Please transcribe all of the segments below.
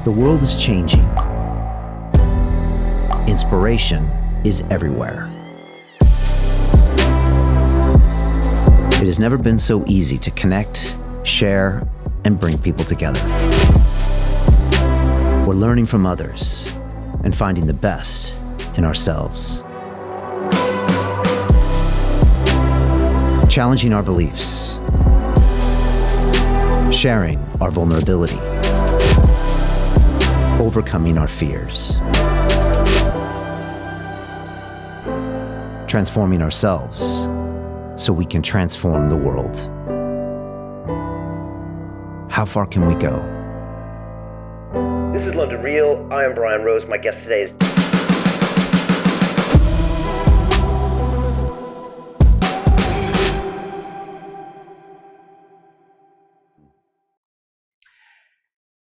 The world is changing. Inspiration is everywhere. It has never been so easy to connect, share, and bring people together. We're learning from others and finding the best in ourselves. Challenging our beliefs. Sharing our vulnerability. Overcoming our fears. Transforming ourselves so we can transform the world. How far can we go? This is London Real. I am Brian Rose. My guest today is...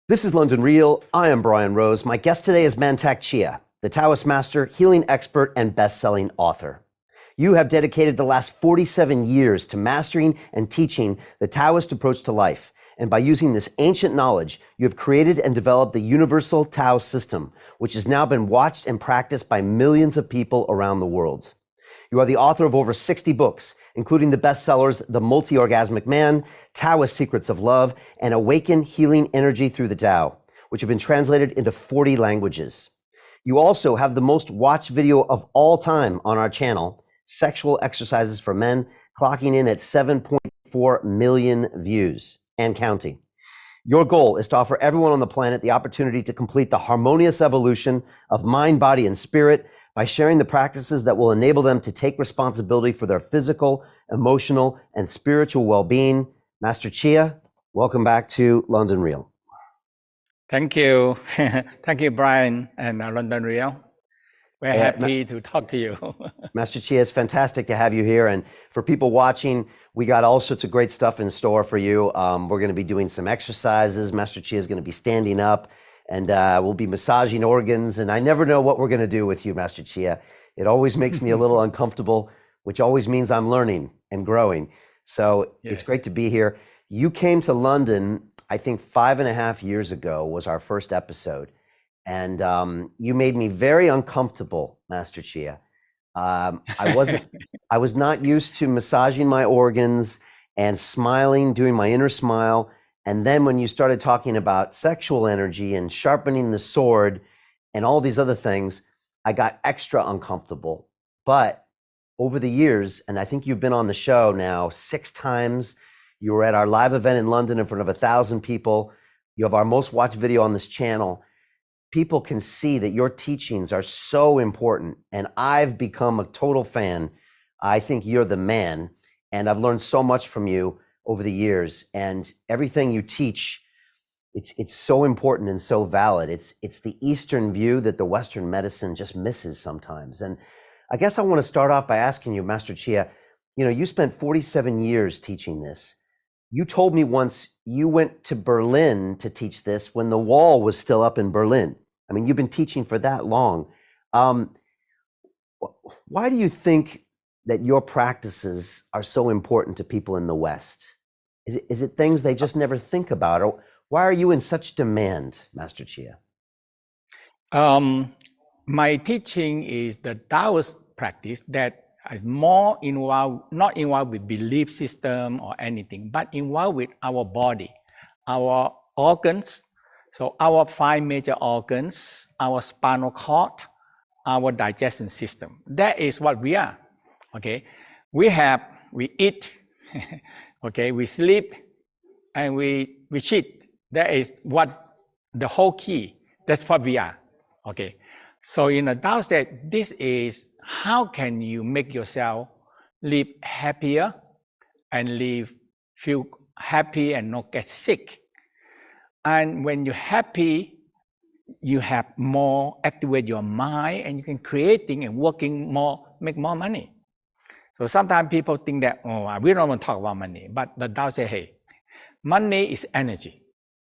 This is London Real. I am Brian Rose. My guest today is Mantak Chia, the Taoist Master, healing expert, and best-selling author. You have dedicated the last 47 years to mastering and teaching the Taoist approach to life. And by using this ancient knowledge, you have created and developed the universal Tao system, which has now been watched and practiced by millions of people around the world. You are the author of over 60 books, including the bestsellers The Multi-Orgasmic Man, Taoist Secrets of Love, and Awaken Healing Energy Through the Tao, which have been translated into 40 languages. You also have the most watched video of all time on our channel, Sexual Exercises for Men, clocking in at 7.4 million views and counting. Your goal is to offer everyone on the planet the opportunity to complete the harmonious evolution of mind, body, and spirit by sharing the practices that will enable them to take responsibility for their physical, emotional, and spiritual well-being. Master Chia, welcome back to London Real. Thank you. Thank you, Brian and London Real. We're happy to talk to you. Master Chia, it's fantastic to have you here. And for people watching, we got all sorts of great stuff in store for you. We're going to be doing some exercises. Master Chia is going to be standing up, and we'll be massaging organs. And I never know what we're going to do with you, Master Chia. It always makes me a little uncomfortable, which always means I'm learning and growing. So yes. It's great to be here. You came to London, I think 5.5 years ago was our first episode. And you made me very uncomfortable, Master Chia. I was not used to massaging my organs and smiling, doing my inner smile. And then when you started talking about sexual energy and sharpening the sword and all these other things, I got extra uncomfortable. But over the years, and I think you've been on the show now 6 times, you were at our live event in London in front of 1,000 people. You have our most watched video on this channel. People can see that your teachings are so important, and I've become a total fan. I think you're the man, and I've learned so much from you over the years, and everything you teach, it's so important and so valid. It's the Eastern view that the Western medicine just misses sometimes. And I guess I want to start off by asking you, Master Chia, you spent 47 years teaching this. You told me once you went to Berlin to teach this when the wall was still up in Berlin. I mean, you've been teaching for that long. Why do you think that your practices are so important to people in the West? Is it things they just never think about? Or why are you in such demand, Master Chia? My teaching is the Taoist practice that is more involved, not involved with belief system or anything, but involved with our body, our organs. So our 5 major organs, our spinal cord, our digestion system. That is what we are. Okay, we eat. Okay, we sleep, and we cheat. That is what the whole key. That's what we are. Okay, so in the Tao state, this is how can you make yourself live happier and feel happy and not get sick. And when you're happy, you have more activate your mind, and you can creating and working more, make more money. So sometimes people think that, we don't want to talk about money, but the Tao say, hey, money is energy,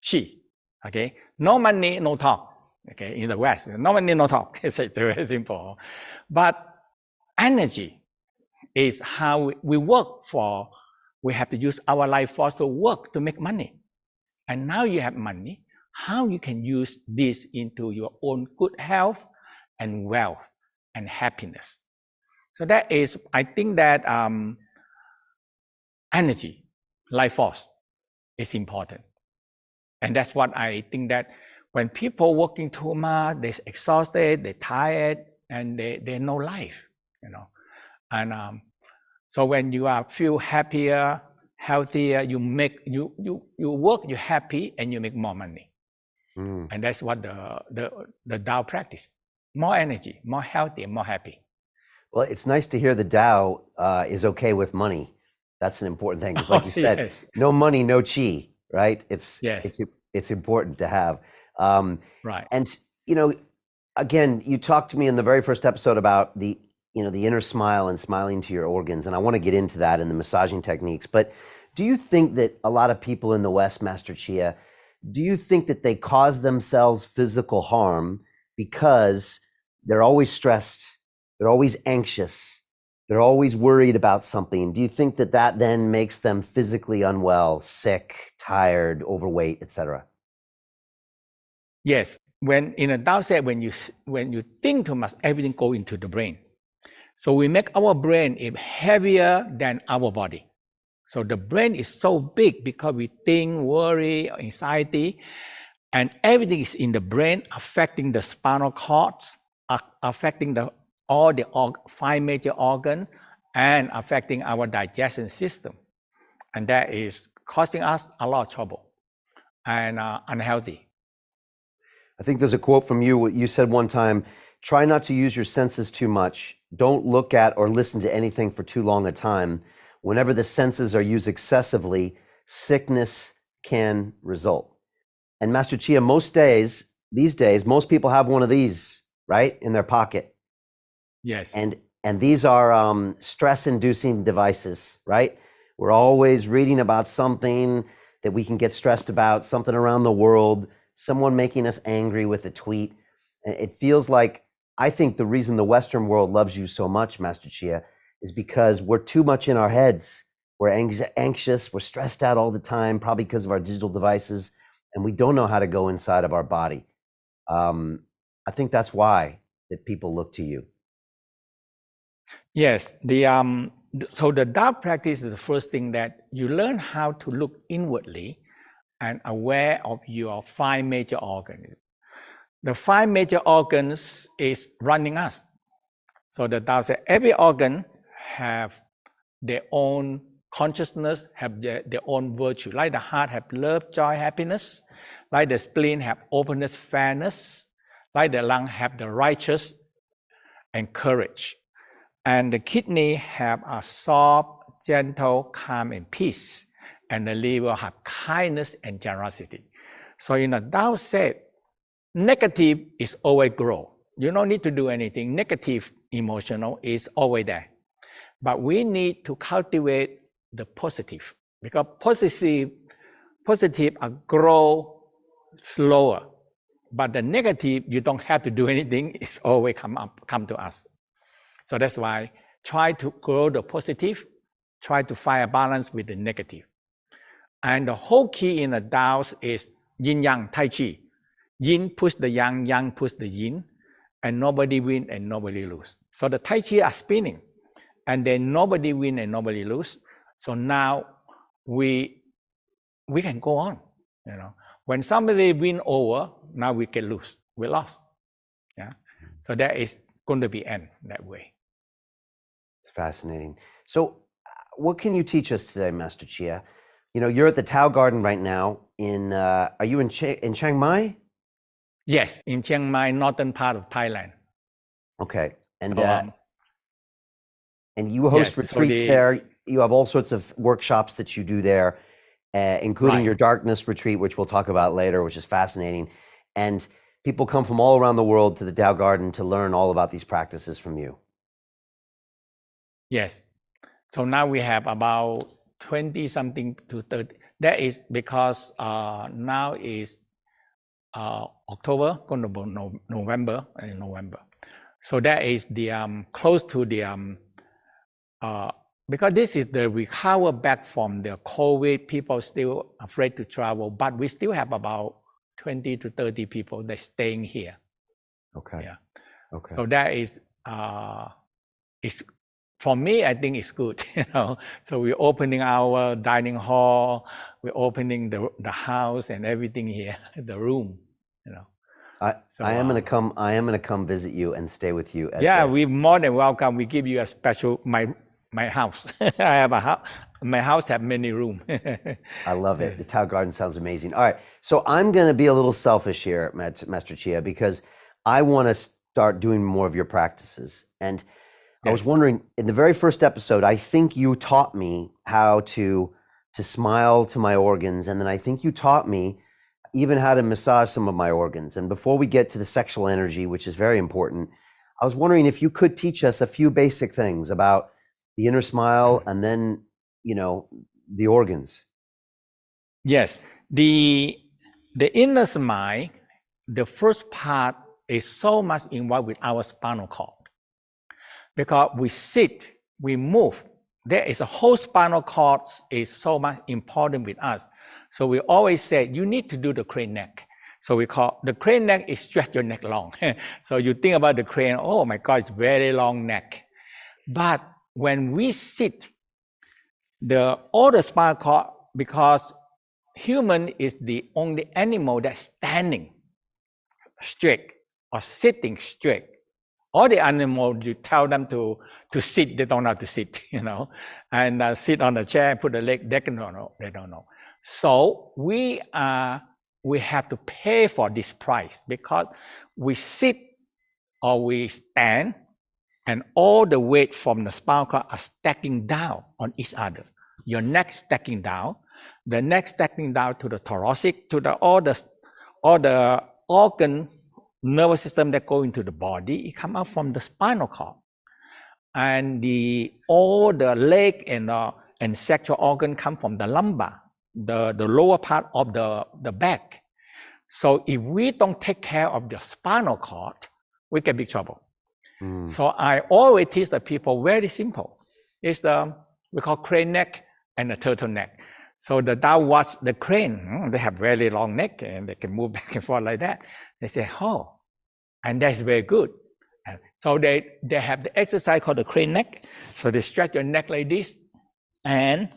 qi. Okay, no money, no talk. Okay, in the West, no money, no talk. It's very simple. But energy is how we work for. We have to use our life force to work to make money. And now you have money. how you can use this into your own good health and wealth and happiness. So that is, I think that energy, life force is important. And that's what I think that when people working too much, they're exhausted, they're tired, and they no life, you know. And so when you are feel happier, healthier, you work, you're happy, and you make more money. And that's what the Tao practice. More energy, more healthy, and more happy. Well, it's nice to hear the Tao is okay with money. That's an important thing, because like you said, yes. no money, no chi, right? It's important to have. Right. And again, you talked to me in the very first episode about the inner smile and smiling to your organs, and I want to get into that in the massaging techniques. But do you think that a lot of people in the West, Master Chia, do you think that they cause themselves physical harm because they're always stressed, they're always anxious, they're always worried about something? Do you think that then makes them physically unwell, sick, tired, overweight, etc.? Yes. When in a Tao said, when you think too much, everything go into the brain. So we make our brain heavier than our body. So the brain is so big because we think, worry, anxiety, and everything is in the brain, affecting the spinal cords, affecting all the 5 major organs, and affecting our digestion system. And that is causing us a lot of trouble and unhealthy. I think there's a quote from you. You said one time, try not to use your senses too much. Don't look at or listen to anything for too long a time. Whenever the senses are used excessively, sickness can result. And Master Chia, these days, most people have one of these, right, in their pocket. Yes. And these are stress-inducing devices, right? We're always reading about something that we can get stressed about, something around the world, someone making us angry with a tweet. It feels like, I think the reason the Western world loves you so much, Master Chia, is because we're too much in our heads. We're anxious, we're stressed out all the time, probably because of our digital devices, and we don't know how to go inside of our body. I think that's why that people look to you. Yes, so the Tao practice is the first thing that you learn how to look inwardly and aware of your 5 major organs. The 5 major organs is running us. So the Tao said every organ have their own consciousness, have their own virtue. Like the heart have love, joy, happiness. Like the spleen have openness, fairness. Like the lung have the righteous and courage. And the kidney have a soft, gentle, calm, and peace. And the liver have kindness and generosity. So in the Tao said, negative is always grow. You don't need to do anything. Negative emotional is always there. But we need to cultivate the positive, because positive grow slower. But the negative, you don't have to do anything. It's always come to us. So that's why try to grow the positive, try to find a balance with the negative. And the whole key in the Tao is yin yang, tai chi. Yin push the yang, yang push the yin, and nobody win and nobody lose. So the tai chi are spinning, and then nobody win and nobody lose. So now we can go on. When somebody win over, now we can lose. We lost. Yeah. So that is going to be end that way. It's fascinating. So what can you teach us today, Master Chia? You're at the Tao Garden right now. Are you in Chiang Mai? Yes, in Chiang Mai, northern part of Thailand. Okay, and you host retreats there. You have all sorts of workshops that you do there, including your darkness retreat, which we'll talk about later, which is fascinating. And people come from all around the world to the Tao Garden to learn all about these practices from you. Yes. So now we have about 20 something to 30. That is because now is October, going to be November. So that is the close to the because this is the recover back from the COVID. People still afraid to travel, but we still have about 20 to 30 people that staying here. Okay. Yeah. Okay. So that is for me, I think it's good, So we're opening our dining hall, we're opening the house and everything here, the room, I am gonna come. I am gonna come visit you and stay with you. We're more than welcome. We give you a special my house. I have a house. My house have many rooms. I love it. The Tao Garden sounds amazing. All right, so I'm gonna be a little selfish here, Master Chia, because I want to start doing more of your practices. And I was wondering, in the very first episode, I think you taught me how to smile to my organs, and then I think you taught me even how to massage some of my organs. And before we get to the sexual energy, which is very important, I was wondering if you could teach us a few basic things about the inner smile and then, the organs. Yes, the inner smile, the first part is so much involved with our spinal cord. Because we sit, we move, there is a whole spinal cord is so much important with us. So we always say, you need to do the crane neck. So we call the crane neck is stretch your neck long. So you think about the crane, oh my God, it's very long neck. But when we sit, all the spinal cord, because human is the only animal that's standing straight or sitting straight. All the animals, you tell them to sit, they don't know how to sit, and sit on the chair, put the leg, they don't know. So we have to pay for this price because we sit or we stand, and all the weight from the spinal cord are stacking down on each other. Your neck stacking down, the neck stacking down to the thoracic, to all the organ, nervous system that go into the body, it come out from the spinal cord, and all the leg and sexual organ come from the lumbar, the lower part of the back. So if we don't take care of the spinal cord, we get big trouble. So I always teach the people very simple. It's we call crane neck and the turtle neck. So the Tao watch the crane, they have very long neck and they can move back and forth like that. They say, oh, and that's very good. So they have the exercise called the crane neck. So they stretch your neck like this, and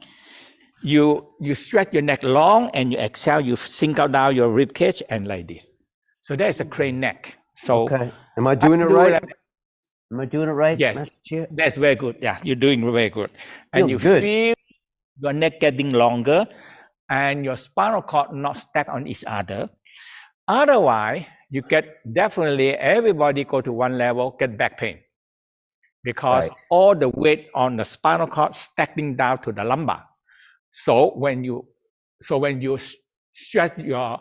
you stretch your neck long, and you exhale, you sink out down your rib cage and like this. So that's a crane neck. So okay, am I doing it right? Am I doing it right? Yes, that's very good. Yeah, you're doing very good. And Feels good. Feel your neck getting longer and your spinal cord not stacked on each other. Otherwise, you get definitely everybody go to one level, get back pain. Because all the weight on the spinal cord stacking down to the lumbar. So when you stretch your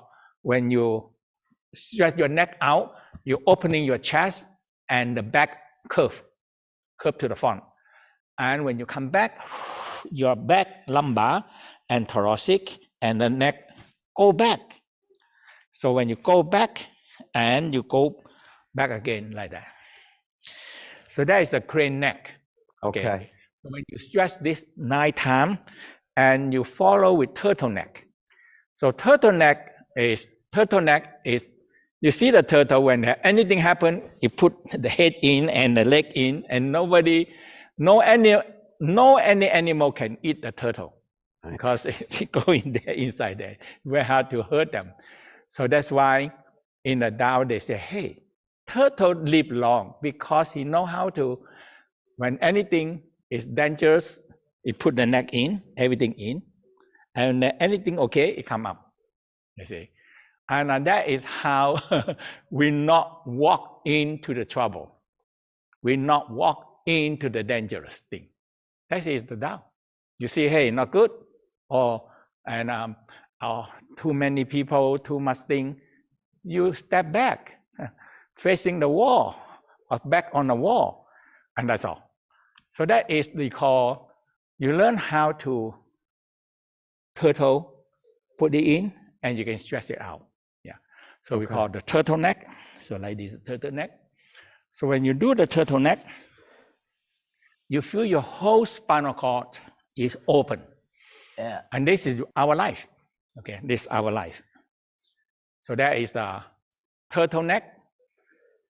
neck out, you're opening your chest and the back curve to the front. And when you come back, your back, lumbar, and thoracic, and the neck go back. So when you go back, and you go back again like that. So that is a crane neck. Okay. So when you stretch this 9 times, and you follow with turtleneck. So turtleneck is, you see the turtle, when anything happen, you put the head in and the leg in, and no any animal can eat the turtle, because it go in there, inside there. Very hard to hurt them. So that's why in the Tao they say, hey, turtle live long because he know how to, when anything is dangerous, he put the neck in, everything in, and anything okay, it come up. You see. And that is how we not walk into the trouble. We not walk into the dangerous thing. That is the Tao. You see, hey, not good, or too many people, too much thing. You step back, facing the wall, or back on the wall, and that's all. So that is you learn how to turtle, put it in, and you can stretch it out. Yeah. So we call the turtleneck. So like this, turtleneck. So when you do the turtleneck, you feel your whole spinal cord is open. Yeah. And this is our life. Okay, this is our life. So that is the turtleneck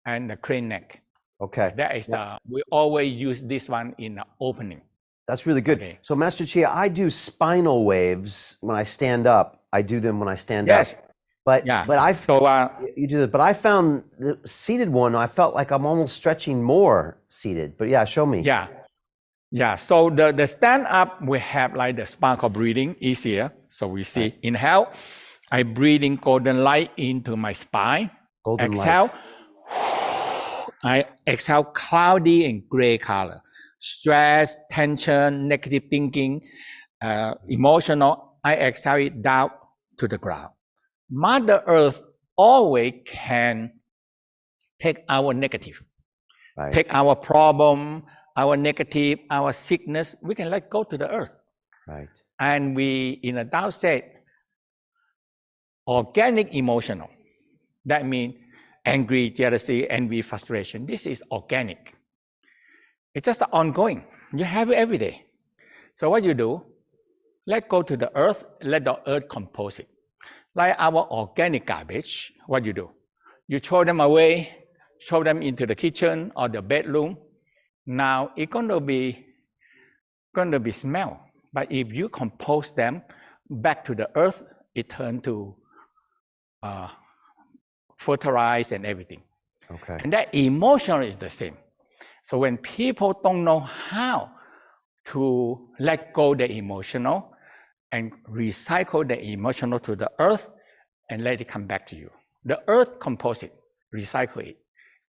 and the crane neck. Okay. That is we always use this one in the opening. That's really good. Okay. So Master Chia, I do spinal waves when I stand up. I do them when I stand Yes. up. But you do that. But I found the seated one, I felt like I'm almost stretching more seated. But yeah, show me. Yeah. So the stand up, we have like the sparkle breathing easier. So we see inhale, I breathe in golden light into my spine. Golden exhale, light. I exhale cloudy and gray color. Stress, tension, negative thinking, emotional, I exhale it down to the ground. Mother Earth always can take our negative, take our problem, our negative, our sickness, we can let go to the earth. Right. And we, in a Tao state, organic emotional. That means angry, jealousy, envy, frustration. This is organic. It's just ongoing. You have it every day. So what you do, let go to the earth, let the earth compose it. Like our organic garbage, what you do? You throw them away, throw them into the kitchen or the bedroom. Now it's going to be smell. But if you compose them back to the earth, it turns to fertilize and everything. Okay. And that emotional is the same. So when people don't know how to let go the emotional and recycle the emotional to the earth and let it come back to you. The earth compose it, recycle it,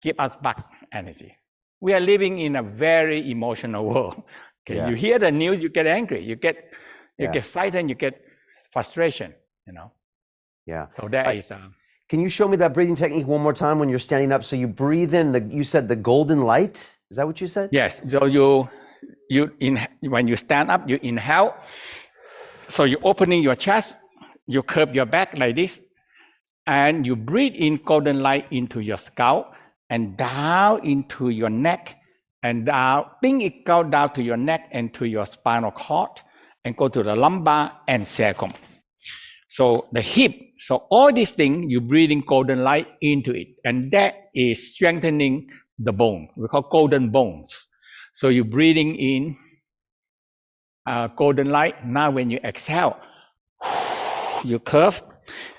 give us back energy. We are living in a very emotional world. Okay, you hear the news, you get angry, you get frightened, you get frustration, you know. Yeah. So that is. Can you show me that breathing technique one more time when you're standing up? So you breathe in you said the golden light. Is that what you said? Yes. So when you stand up, you inhale. So you're opening your chest, you curve your back like this, and you breathe in golden light into your scalp and down into your neck and down. Think it go down to your neck and to your spinal cord and go to the lumbar and sacrum. So the hip. So all these things, you breathe in golden light into it, and that is strengthening the bone. We call golden bones. So you're breathing in golden light. Now when you exhale, you curve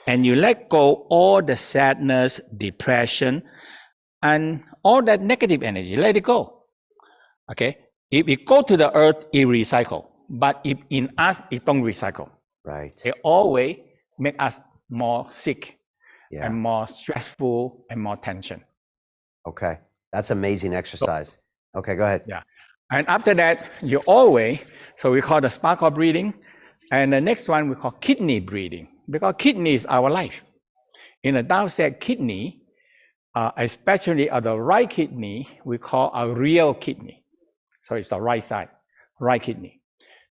and you let go all the sadness, depression, and all that negative energy. Let it go. Okay. If it go to the earth, it recycle. But if in us, it don't recycle. Right. It always make us more sick and more stressful and more tension. Okay. That's amazing exercise. Okay, go ahead. Yeah. And after that, you always, so we call the sparkle breathing. And the next one we call kidney breathing, because kidney is our life. In the Tao said kidney, especially the right kidney, we call a real kidney. So it's the right side, right kidney.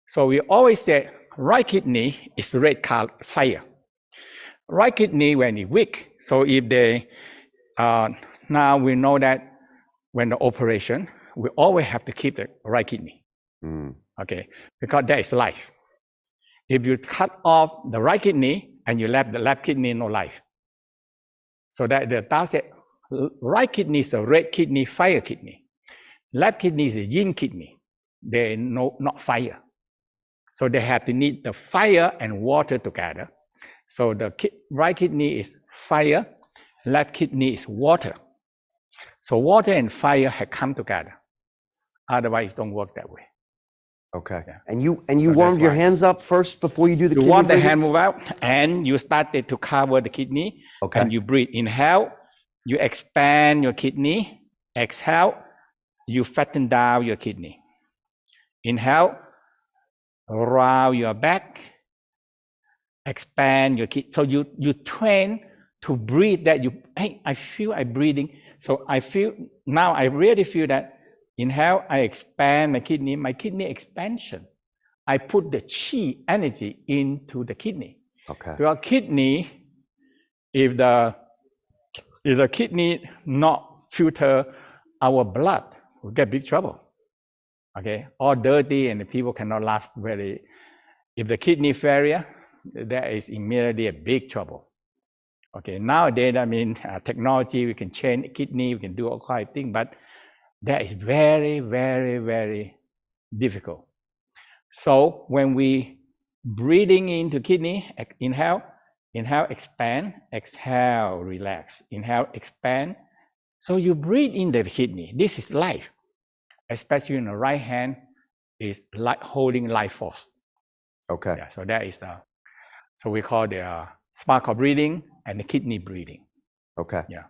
So we always say right kidney is red color, fire. Right kidney when it's weak. So if they, now we know that when the operation, we always have to keep the right kidney. Okay, because that is life. If you cut off the right kidney and you left the left kidney, no life. So that the Tao said, right kidney is a red kidney, fire kidney. Left kidney is a yin kidney. They not fire. So they have to need the fire and water together. So the right kidney is fire, left kidney is water. So water and fire have come together. Otherwise, it don't work that way. Okay. Yeah. And you warmed your hands up first before you do the kidney breathing? You warm the breathing? hand move out, and you started to cover the kidney. Okay. And you breathe. Inhale, you expand your kidney. Exhale, you fatten down your kidney. Inhale, round your back. Expand your kidney. So you train to breathe that I feel I'm breathing. So I really feel that. Inhale, I expand my kidney expansion. I put the chi energy into the kidney. Okay. Because kidney, if the kidney not filter our blood, we get big trouble. Okay, all dirty and the people cannot last very. If the kidney failure, that is immediately a big trouble. Okay, nowadays, technology, we can change kidney, we can do all kind of things, but that is very, very, very difficult. So when we breathing into kidney, inhale, expand, exhale, relax, inhale, expand. So you breathe in the kidney. This is life, especially in the right hand, is like holding life force. Okay. Yeah, so that is so we call the sparkle breathing and the kidney breathing. Okay. Yeah.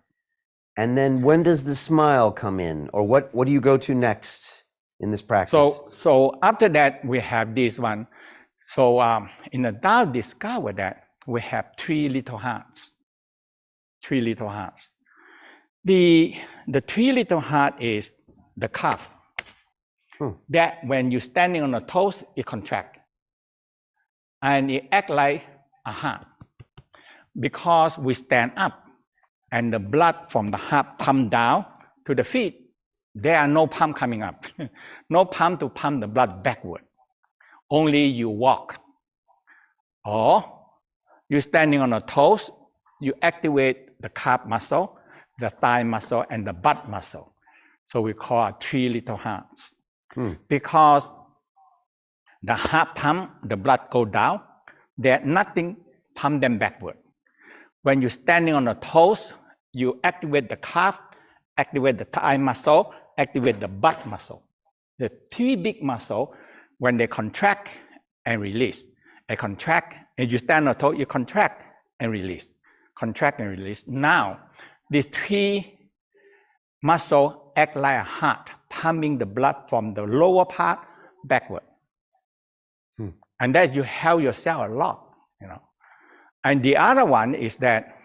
And then when does the smile come in, or what do you go to next in this practice? So after that, we have this one. So in the Tao, discover that we have 3 little hearts. 3 little hearts. The 3 little heart is the calf. That when you're standing on the toes, it contract. And it act like a heart. Because we stand up and the blood from the heart pump down to the feet, there are no pump coming up. No pump to pump the blood backward. Only you walk. Or you're standing on the toes, you activate the calf muscle, the thigh muscle, and the butt muscle. So we call it 3 little hearts. Because the heart pump, the blood go down, there nothing pump them backward. When you're standing on the toes, you activate the calf, activate the thigh muscle, activate the butt muscle. The 3 big muscles, when they contract and release, they contract, and you stand on the toe, you contract and release, contract and release. Now, these 3 muscles act like a heart, pumping the blood from the lower part backward. And that you help yourself a lot, you know. And the other one is that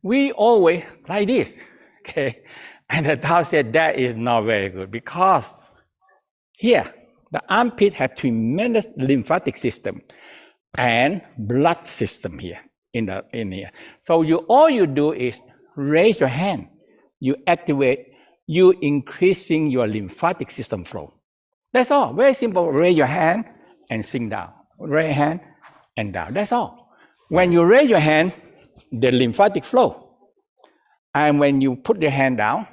we always like this, okay? And the Tao said that is not very good because here, the armpit have tremendous lymphatic system and blood system here in here. So all you do is raise your hand. You activate, you increasing your lymphatic system flow. That's all. Very simple. Raise your hand and sink down. Raise your hand and down. That's all. When you raise your hand, the lymphatic flow. And when you put your hand down,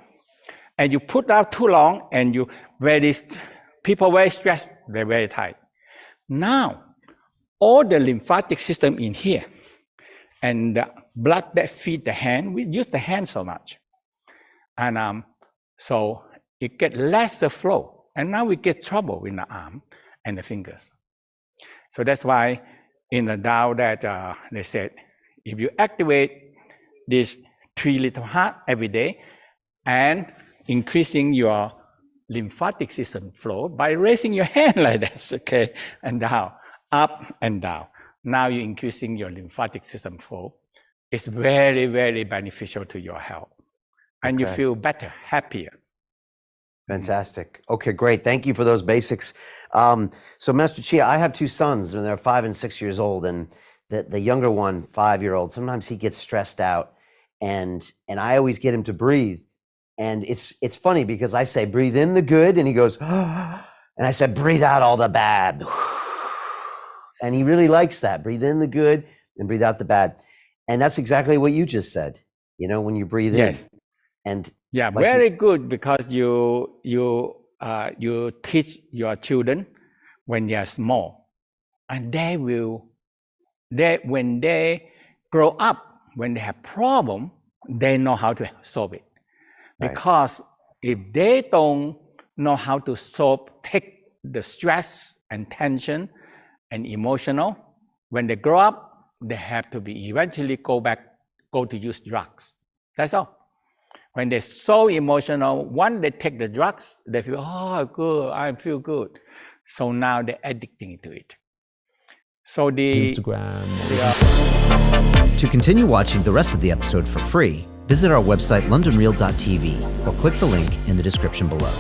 and you put out too long, and people very stressed, they're very tight. Now, all the lymphatic system in here, and the blood that feed the hand, we use the hand so much. And so it get less flow. And now we get trouble in the arm and the fingers. So that's why in the Tao that they said, if you activate this 3 little heart every day and increasing your lymphatic system flow by raising your hand like this, okay, and down, up and down. Now you're increasing your lymphatic system flow. It's very, very beneficial to your health. And you feel better, happier. Fantastic. Okay, great. Thank you for those basics. So Master Chia, I have 2 sons and they're 5 and 6 years old, and the younger one, 5-year-old, sometimes he gets stressed out and I always get him to breathe. And it's funny because I say, breathe in the good, and he goes, and I said, breathe out all the bad. And he really likes that. Breathe in the good and breathe out the bad. And that's exactly what you just said, you know, when you breathe in. And yeah, like very good, because you teach your children when they are small, and when they grow up, when they have problem, they know how to solve it. Because if they don't know how to take the stress and tension and emotional, when they grow up, they have to eventually go to use drugs. That's all. When they're so emotional, once they take the drugs, they feel, oh, good, I feel good. So now they're addicting to it. So Instagram. To continue watching the rest of the episode for free, visit our website londonreal.tv or click the link in the description below.